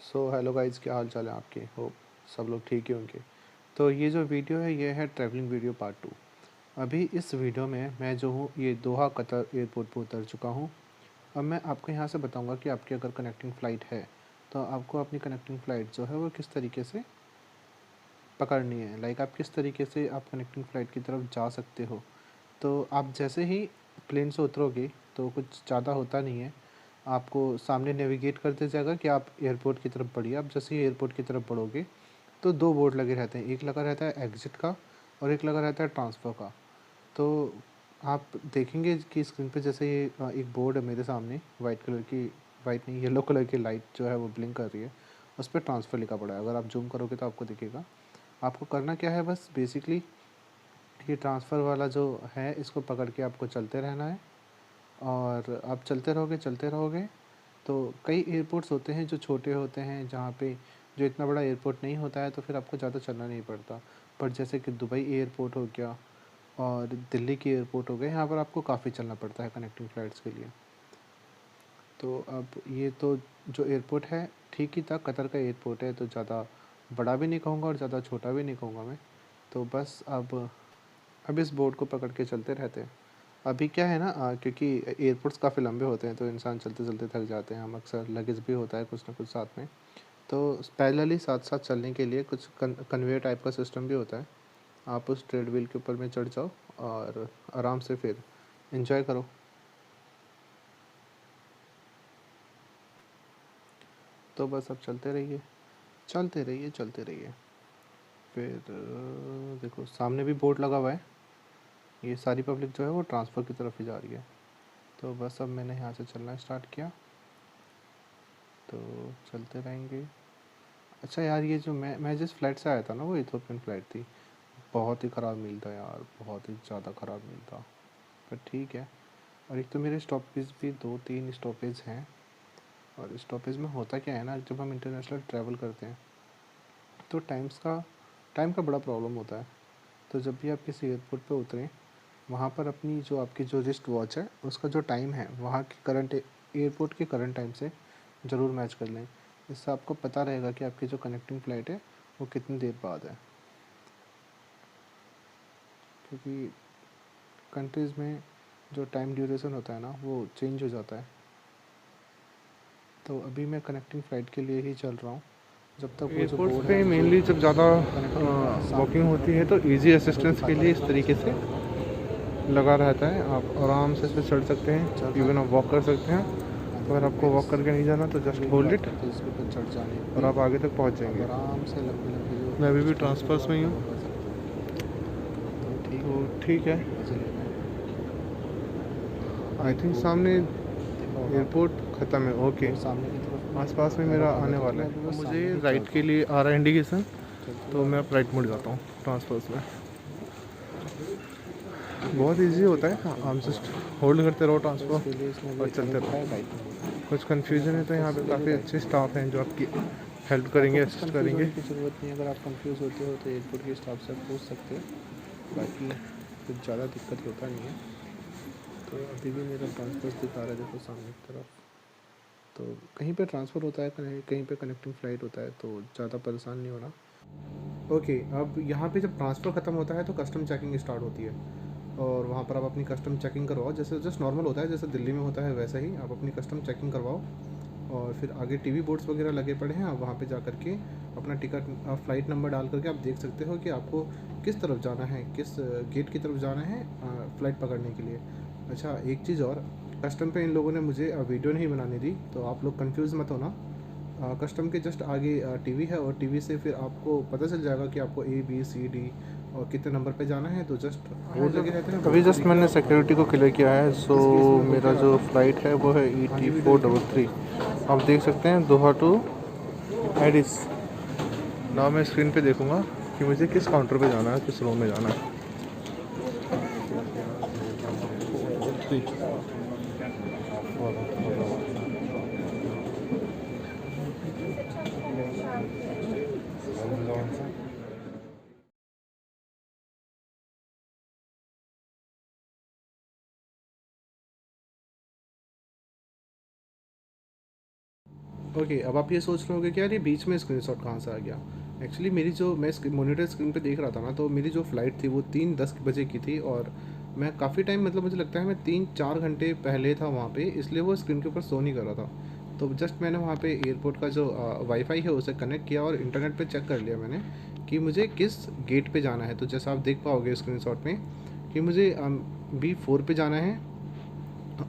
Hello guys, क्या हाल चाल है आपके। होप सब लोग ठीक ही होंगे। तो ये जो वीडियो है ये है ट्रैवलिंग वीडियो पार्ट 2। अभी इस वीडियो में मैं जो हूँ ये दोहा कतर एयरपोर्ट पर उतर चुका हूँ। अब मैं आपको यहाँ से बताऊँगा कि आपकी अगर कनेक्टिंग फ़्लाइट है तो आपको अपनी कनेक्टिंग फ़्लाइट जो है वो किस तरीके से पकड़नी है। लाइक आप किस तरीके से आप कनेक्टिंग फ़्लाइट की तरफ जा सकते हो। तो आप जैसे ही प्लेन से उतरोगे तो कुछ ज़्यादा होता नहीं है, आपको सामने नेविगेट कर दिया जाएगा कि आप एयरपोर्ट की तरफ बढ़िए। आप जैसे ही एयरपोर्ट की तरफ बढ़ोगे तो दो बोर्ड लगे रहते हैं, एक लगा रहता है एग्ज़िट का और एक लगा रहता है ट्रांसफ़र का। तो आप देखेंगे कि स्क्रीन पे जैसे ये एक बोर्ड है मेरे सामने, वाइट कलर की, वाइट नहीं येलो कलर की लाइट जो है वो ब्लिंक कर रही है, उस पर ट्रांसफ़र लिखा पड़ा है। अगर आप जूम करोगे तो आपको दिखेगा। आपको करना क्या है, बस बेसिकली ये ट्रांसफ़र वाला जो है इसको पकड़ के आपको चलते रहना है। और आप चलते रहोगे तो कई एयरपोर्ट्स होते हैं जो छोटे होते हैं, जहाँ पे जो इतना बड़ा एयरपोर्ट नहीं होता है, तो फिर आपको ज़्यादा चलना नहीं पड़ता। पर जैसे कि दुबई एयरपोर्ट हो गया और दिल्ली की एयरपोर्ट हो गए, यहाँ पर आपको काफ़ी चलना पड़ता है कनेक्टिंग फ़्लाइट्स के लिए। तो अब ये तो जो एयरपोर्ट है ठीक ही था, कतर का एयरपोर्ट है, तो ज़्यादा बड़ा भी नहीं कहूँगा और ज़्यादा छोटा भी नहीं कहूँगा मैं। तो बस अब इस बोर्ड को पकड़ के चलते रहते हैं। अभी क्या है ना, क्योंकि एयरपोर्ट्स काफ़ी लंबे होते हैं तो इंसान चलते चलते थक जाते हैं। हम अक्सर लगेज भी होता है कुछ ना कुछ साथ में, तो पैरेलली साथ साथ चलने के लिए कुछ कन्वेयर टाइप का सिस्टम भी होता है। आप उस ट्रेडमिल के ऊपर में चढ़ जाओ और आराम से फिर एंजॉय करो। तो बस अब चलते रहिए। फिर देखो सामने भी बोर्ड लगा हुआ है, ये सारी पब्लिक जो है वो ट्रांसफ़र की तरफ ही जा रही है। तो बस अब मैंने यहाँ से चलना स्टार्ट किया, तो चलते रहेंगे। अच्छा यार, ये जो मैं जिस फ़्लाइट से आया था ना वो इथोपियन फ़्लाइट थी। बहुत ही ख़राब मील था यार, बहुत ही ज़्यादा ख़राब मील था। पर ठीक है। और एक तो मेरे स्टॉपेज भी 2-3 स्टॉपेज हैं। और स्टॉपेज में होता क्या है ना, जब हम इंटरनेशनल ट्रैवल करते हैं तो टाइम का बड़ा प्रॉब्लम होता है। तो जब भी आप किसी एयरपोर्ट पे उतरें, वहाँ पर अपनी जो आपकी जो रिस्ट वॉच है उसका जो टाइम है वहाँ की करंट एयरपोर्ट के करंट टाइम से ज़रूर मैच कर लें। इससे आपको पता रहेगा कि आपकी जो कनेक्टिंग फ़्लाइट है वो कितनी देर बाद है। क्योंकि कंट्रीज़ में जो टाइम ड्यूरेशन होता है ना वो चेंज हो जाता है। तो अभी मैं कनेक्टिंग फ़्लाइट के लिए ही चल रहा हूँ, जब तक वो जो एयरपोर्ट्स बोर्ड है पे मुझे मेनली जब ज़्यादा कनेक्टिंग सामने की वॉकिंग तरफ होती है तो इजी वो असिस्टेंस के दिखाता लिए इस रहेगा तरीके जिसके से ऊपर मैं लगा रहता है। आप आराम से इस पर चढ़ सकते चल हैं, रहा इवन हूँ। आप वॉक कर सकते हैं। एंड अगर आपको वॉक करके नहीं जाना तो जस्ट ये नहीं होल्ड बात इट करते जिसके ऊपर चढ़ जाने और की। आप आगे तक पहुंच आप जाएंगे। आराम से लंबी लंबी जो मैं अभी भी डिस्टेंस है वो ट्रांसफर्स में आप ही हूँ, कवर कर सकते हो। तो ठीक तो है, ठीक है। मज़े लेना है। आई एक थिंक बोर्ड सामने दिख रहा है, देखा होगा आपने। एयरपोर्ट ख़त्म है। ओके, वो सामने की तरफ में आसपास में एरो मेरा कर रहा आने था, तो वाला मैं है। अभी अब बस मुझे सामने ही चल राइट रहा के हूँ। लिए आ रहा है इंडिकेशन, चलते तो जा मैं रहा हूँ, अब राइट चलते मुड़ जा जाता रहा हूँ हूँ। ट्रांसफर्स में। टिकट बहुत दिख रहे इजी हैं, अभी होता है। ट्रांसफ़र आप लिखा हुआ जस्ट है। होल्ड करते रहो तो ट्रांसफ़र इसके लिए इसने और अभी चलते एरो रहो। दिखाया है राइट में। कुछ तो मैं कन्फ्यूज़न है तो यहाँ ट्रांसफ़र पे के लिए काफ़ी राइट अच्छे में जा रहा स्टाफ हूँ। हैं जो आपकी हेल्प आपको करेंगे, कुछ असिस्ट कंफ्यूज करेंगे। होने की ज़रूरत नहीं है। अगर आप कंफ्यूज होते हो तो एयरपोर्ट के स्टाफ से आप पूछ सकते हो। बाकी कुछ ज़्यादा दिक्कत होता नहीं है। तो अभी भी मेरा ट्रांसफ़र दिखा रहा है, देखो सामने की तरफ। तो कहीं पे ट्रांसफ़र होता है, कहीं कहीं पे कनेक्टिंग फ़्लाइट होता है, तो ज़्यादा परेशान नहीं होना। ओके, अब यहाँ पे जब ट्रांसफ़र ख़त्म होता है तो कस्टम चेकिंग स्टार्ट होती है। और वहाँ पर आप अपनी कस्टम चेकिंग करवाओ, जैसे जस्ट नॉर्मल होता है, जैसे दिल्ली में होता है वैसा ही आप अपनी कस्टम चेकिंग करवाओ। और फिर आगे टीवी बोर्ड्स वगैरह लगे पड़े हैं, आप वहाँ पे जा कर के अपना टिकट फ़्लाइट नंबर डाल करके आप देख सकते हो कि आपको किस तरफ जाना है, किस गेट की तरफ जाना है फ़्लाइट पकड़ने के लिए। अच्छा, एक चीज़ और, कस्टम पे इन लोगों ने मुझे वीडियो नहीं बनाने दी, तो आप लोग कंफ्यूज मत होना। कस्टम के जस्ट आगे टीवी है और टीवी से फिर आपको पता चल जाएगा कि आपको ए बी सी डी और कितने नंबर पे जाना है। तो जस्ट बोर्ड लगे रहते हैं, अभी बोर्ड को जस्ट देखिए मैंने आप सिक्योरिटी को क्लियर किया है, सो इस केस में हो मेरा क्या रहा जो था, फ़्लाइट है वो है आगे वीडियो देखिए ना ऊपर। ET433। आप देख सकते हैं दोहा टू एडिस। ना मैं स्क्रीन पे देखूंगा कि मुझे किस काउंटर पे जाना है, किस रूम में जाना है। देखो यार, 443। ओके, अब आप ये सोच रहे होगे कि यार ये बीच में स्क्रीनशॉट कहाँ से आ गया। एक्चुअली मेरी जो मैं मॉनिटर स्क्रीन पे देख रहा था ना, तो मेरी जो फ़्लाइट थी वो 3:10 बजे की थी, और मैं काफ़ी टाइम, मतलब मुझे लगता है मैं 3-4 घंटे पहले था वहाँ पे, इसलिए वो स्क्रीन के ऊपर शो नहीं कर रहा था। तो जस्ट मैंने वहाँ पे एयरपोर्ट का जो वाईफ़ाई है उसे कनेक्ट किया और इंटरनेट पे चेक कर लिया मैंने कि मुझे किस गेट पे जाना है। तो जैसा आप देख पाओगे स्क्रीनशॉट में कि मुझे B4 पे जाना है।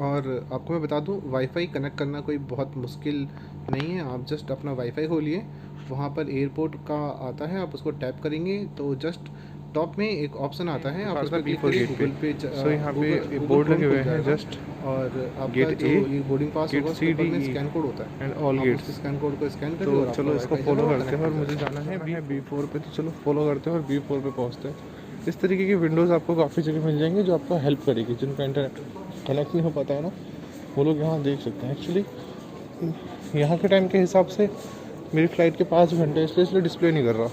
और आपको मैं बता दूं, वाईफ़ाई कनेक्ट करना कोई बहुत मुश्किल नहीं है। आप जस्ट अपना वाईफ़ाई खोलिए, वहाँ पर एयरपोर्ट का आता है, आप उसको टैप करेंगे तो जस्ट टॉप में एक ऑप्शन आता है, आप उस पर क्लिक B4 करिए, गेट पे। गूगल पे सो यहाँ पे गूगल बोर्ड क्रोम लगे हुए खुल हैं, जाएगा। जस्ट और आपका गेट जो ए, ये बोर्डिंग पास गेट होगा उसके सी ऊपर डी में ई स्कैन कोड होता है। एंड ऑल आप उस गेट्स। स्कैन कोड को स्कैन करिए तो और आपका चलो इसको वाईफ़ाई जो फॉलो है वो करते हैं, कनेक्ट और हो मुझे जाएगा। जाना है B4 पे। तो चलो फॉलो करते हैं और B4 पे पहुँचते हैं। इस तरीके की विंडोज़ आपको काफ़ी जगह मिल जाएंगी जो आपको हेल्प करेगी, जिनका इंटरनेट कनेक्ट नहीं हो पाता है ना, वो लोग यहाँ देख सकते हैं। एक्चुअली यहाँ के टाइम के हिसाब से मेरी फ़्लाइट के 5 घंटे, इसलिए डिस्प्ले नहीं कर रहा।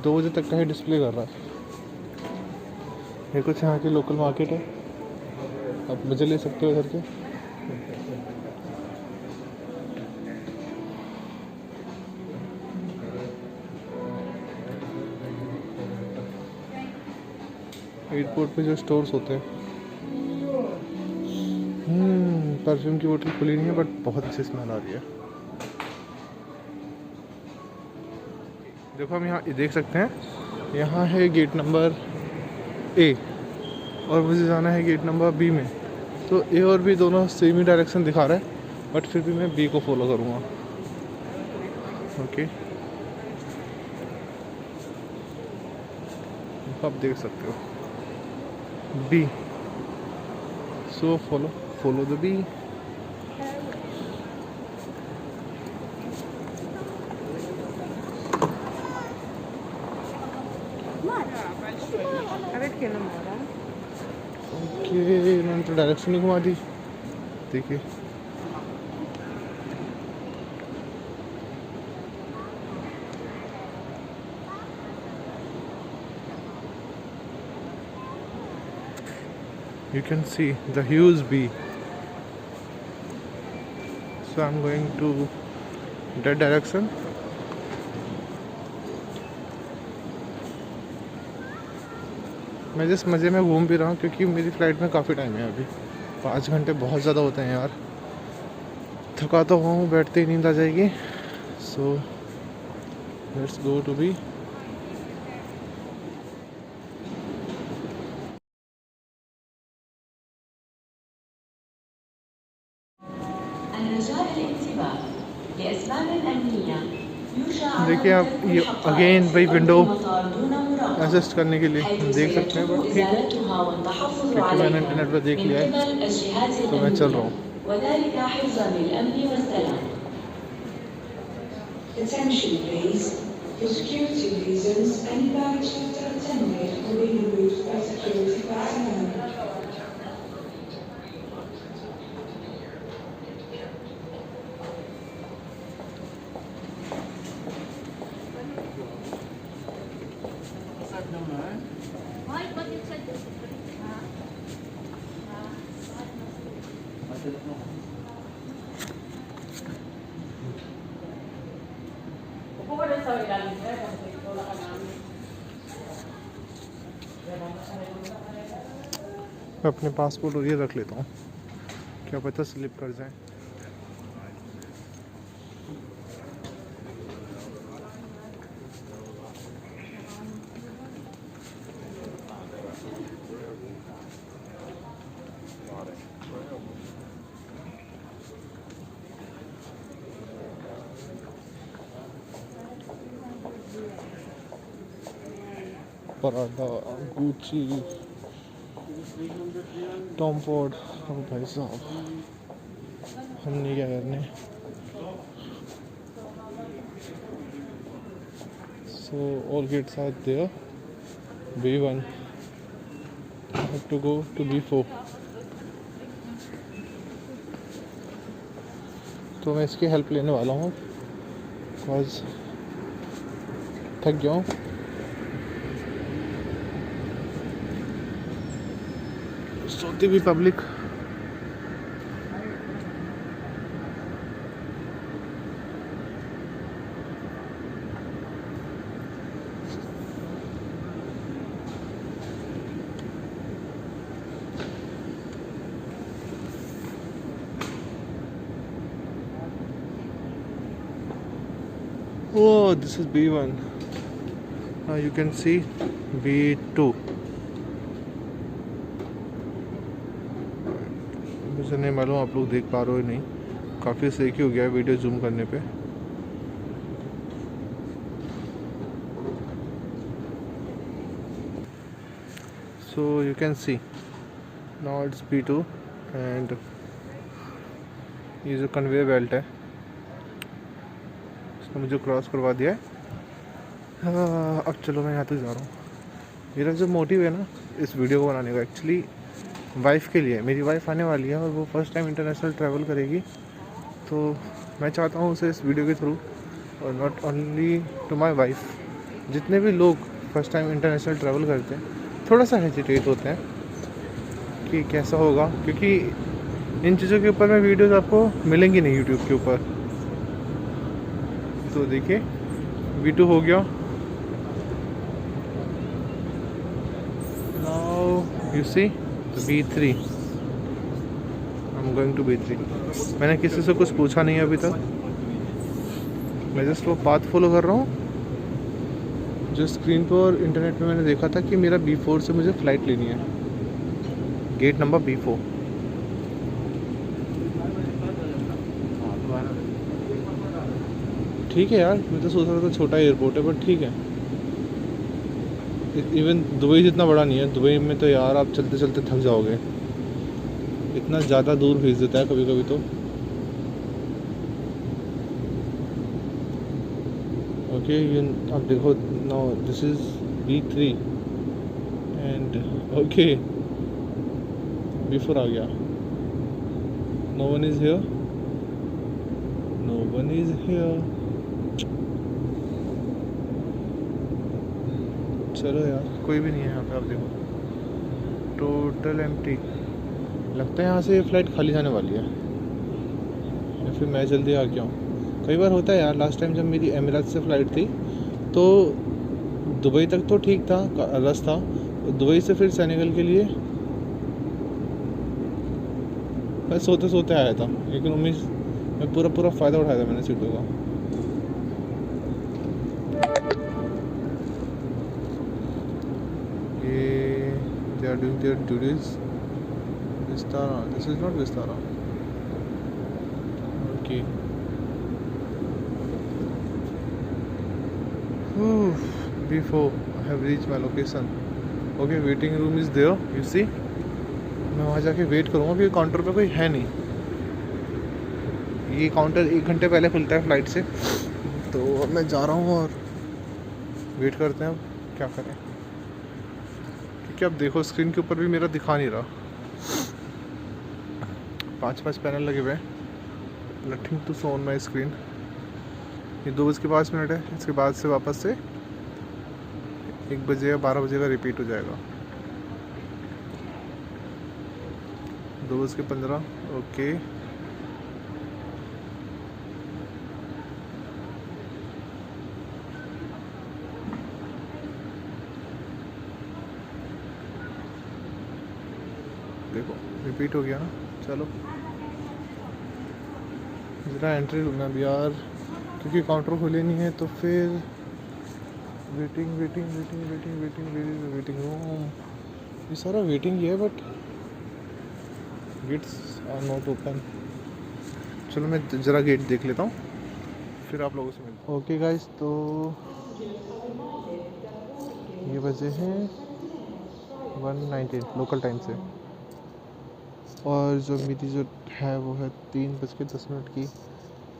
2 बजे तक का ही डिस्प्ले कर रहा है। ये कुछ यहाँ की लोकल मार्केट है, आप मज़े ले सकते हो इधर के। एयरपोर्ट पे जो स्टोर्स होते हैं, परफ्यूम की बोतल खुली नहीं है बट बहुत अच्छी स्मेल आ रही है। देखो हम यहाँ देख सकते हैं, यहाँ है गेट नंबर ए और मुझे जाना है गेट नंबर बी में। तो ए और बी दोनों सेम ही डायरेक्शन दिखा रहा है, बट फिर भी मैं बी को फॉलो करूँगा। ओके, आप देख सकते हो B. So follow the B. Okay, इन्होंने तो डायरेक्शन ही घुमा दी। देखिए you can see the huge bee. So I'm going to that direction. मैं जिस मज़े में घूम भी रहा हूँ, क्योंकि मेरी फ़्लाइट में काफ़ी टाइम है अभी। 5 घंटे बहुत ज़्यादा होते हैं यार। थका तो हुआ हूँ, बैठते ही नींद आ जाएगी। So let's go to B. देखिए आप, ये अगेन वही विंडो एडजस्ट करने के लिए देख सकते हैं, बट ठीक है क्योंकि मैंने इंटरनेट पर देख लिया है तो मैं चल रहा हूँ। Attention please. For security reasons, any baggage not attended will be removed by security personnel. मैं अपने पासपोर्ट और ये रख लेता हूँ, क्या पता स्लिप कर जाए। Paratha, Gucci, Tom Ford. ओ भाई साहब, हमने क्या करने। So all gates are there. B1 have to go to B4। तो मैं इसकी हेल्प लेने वाला हूँ, बिकॉज थक गया हूँ। सोती भी public. Oh, this is B1. Now you can see B2. मुझे नहीं मालूम आप लोग देख पा रहे हो नहीं, काफ़ी सही हो गया है वीडियो जूम करने पे। So you can see now it's B2 and ये जो कन्वेयर बेल्ट है इसने मुझे क्रॉस करवा दिया है। अब चलो मैं यहाँ तक जा रहा हूँ। मेरा जो मोटिव है ना इस वीडियो को बनाने का एक्चुअली वाइफ के लिए, मेरी वाइफ आने वाली है और वो फर्स्ट टाइम इंटरनेशनल ट्रैवल करेगी, तो मैं चाहता हूँ उसे इस वीडियो के थ्रू, और not only to my wife, जितने भी लोग फर्स्ट टाइम इंटरनेशनल ट्रैवल करते हैं थोड़ा सा हेजिटेट होते हैं कि कैसा होगा, क्योंकि इन चीज़ों के ऊपर में वीडियोस आपको मिलेंगी नहीं यूट्यूब के ऊपर। तो देखिए V2 हो गया। Now you see B3, I am going to B3। मैंने किसी से कुछ पूछा नहीं है अभी तक, मैं जस्ट वो पाथ फॉलो कर रहा हूँ जो स्क्रीन पर और इंटरनेट पे मैंने देखा था कि मेरा B4 से मुझे फ़्लाइट लेनी है, गेट नंबर B4। ठीक है यार, मैं तो सोच रहा था छोटा एयरपोर्ट है, बट ठीक है। इवन दुबई जितना बड़ा नहीं है। दुबई में तो यार आप चलते चलते थक जाओगे, इतना ज़्यादा दूर भेज देता है कभी कभी तो। ओके आप देखो, no this is B3 and okay B4 आ गया। No one is here, no one is here. चलो यार कोई भी नहीं है यहाँ पे, आप देखो टोटल एम्प्टी। लगता है यहाँ से फ़्लाइट खाली जाने वाली है, या फिर मैं जल्दी आ गया हूँ। कई बार होता है यार, लास्ट टाइम जब मेरी एमिरेट्स से फ़्लाइट थी तो दुबई तक तो ठीक था रास्ता, दुबई से फिर सेनेगल के लिए मैं सोते सोते आया था, लेकिन उम्मीद मैं पूरा फ़ायदा उठाया था मैंने सीटों का। They are doing their duties. Vistara. This is not Vistara. Okay. B4. I have reached my location. Okay, waiting room is there. You see? मैं वहाँ जाके वेट करूँगा क्योंकि काउंटर पे कोई है नहीं। ये काउंटर 1 घंटे पहले खुलता है फ़्लाइट से, तो मैं जा रहा हूँ और वेट करते हैं अब क्या करें, क्योंकि अब देखो स्क्रीन के ऊपर भी मेरा दिखा नहीं रहा। 5 पैनल लगे हुए हैं, nothing to show on my screen. ये 2:05 है, इसके बाद से वापस से 1 बजे या 12 बजे का रिपीट हो जाएगा। 2:15 ओके। देखो रिपीट हो गया ना। चलो ज़रा एंट्री लूँगा अब यार, क्योंकि काउंटर खुले नहीं है, तो फिर वेटिंग रूम, ये सारा वेटिंग ही है, but gates are not open. चलो मैं ज़रा गेट देख लेता हूँ, फिर आप लोगों से मिलता हूँ। ओके गाइस, तो ये बजे हैं 1:19 लोकल टाइम से, और जो मेरी जो है वो है 3:10 की।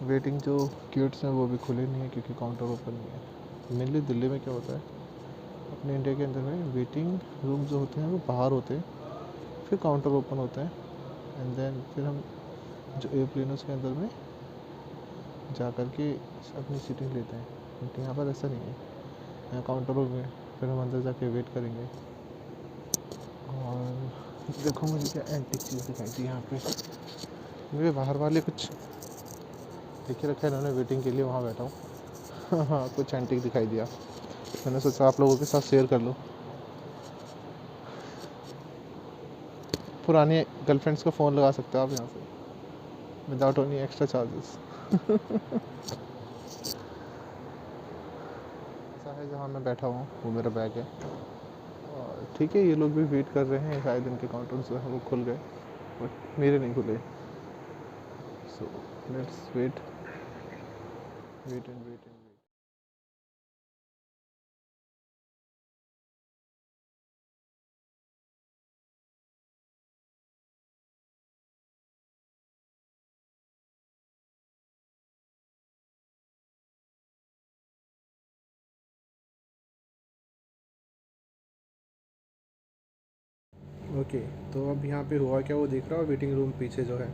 वेटिंग जो गेट्स हैं वो भी खुले नहीं है क्योंकि काउंटर ओपन नहीं है। मेनली दिल्ली में क्या होता है, अपने इंडिया के अंदर में वेटिंग रूम जो होते हैं वो बाहर होते हैं, फिर काउंटर ओपन होता है, एंड देन फिर हम जो एयरप्लेनों के अंदर में जा कर के अपनी सीटिंग लेते हैं। लेकिन यहाँ पर ऐसा नहीं है, यहाँ काउंटर रूम है, फिर हम अंदर जाके वेट करेंगे। और देखो मुझे क्या एंटिक चीज़ दिखाई थी यहाँ पे, मुझे बाहर वाले कुछ देखे रखा है इन्होंने वेटिंग के लिए, वहाँ बैठा हूँ। हाँ कुछ एंटिक दिखाई दिया, मैंने सोचा आप लोगों के साथ शेयर कर लो। पुरानी गर्लफ्रेंड्स का फ़ोन लगा सकते हो आप यहाँ से विदाउट एनी एक्स्ट्रा चार्जेस। मैं जहाँ मैं बैठा हूँ वो मेरा बैग है। और ठीक है, ये लोग भी वेट कर रहे हैं, शायद इनके काउंटर्स जो हैं वो खुल गए बट मेरे नहीं खुले। So let's wait wait and wait and wait. Okay, तो अब यहाँ पे हुआ क्या, वो देख रहा हो वेटिंग रूम पीछे जो है।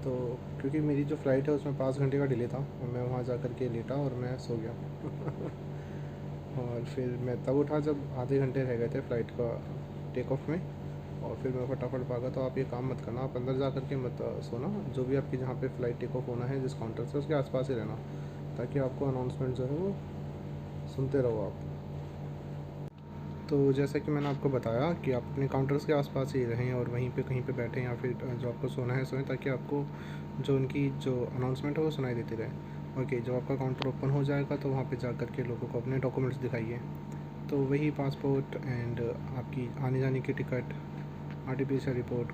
तो क्योंकि मेरी जो फ़्लाइट है उसमें 5 घंटे का डिले था और मैं वहाँ जा कर के लेटा और मैं सो गया। और फिर मैं तब उठा जब आधे घंटे रह गए थे फ़्लाइट का टेक ऑफ में। और फिर मैं फटाफट भागा। तो आप ये काम मत करना, आप अंदर जा कर के मत सोना। जो भी आपकी जहाँ पे फ़्लाइट टेक ऑफ होना है जिस काउंटर से, उसके आसपास ही रहना, ताकि आपको अनाउंसमेंट जो है वो सुनते रहो आप। तो जैसा कि मैंने आपको बताया कि आप अपने काउंटर्स के आसपास ही रहें और वहीं पे कहीं पे बैठें, या फिर जो आपको सोना है सोएं, ताकि आपको जो उनकी जो अनाउंसमेंट है वो सुनाई देती रहे। ओके, जब आपका काउंटर ओपन हो जाएगा तो वहाँ पे जा कर के लोगों को अपने डॉक्यूमेंट्स दिखाइए। तो वही पासपोर्ट एंड आपकी आने जाने की टिकट, आरटीपीसीआर रिपोर्ट,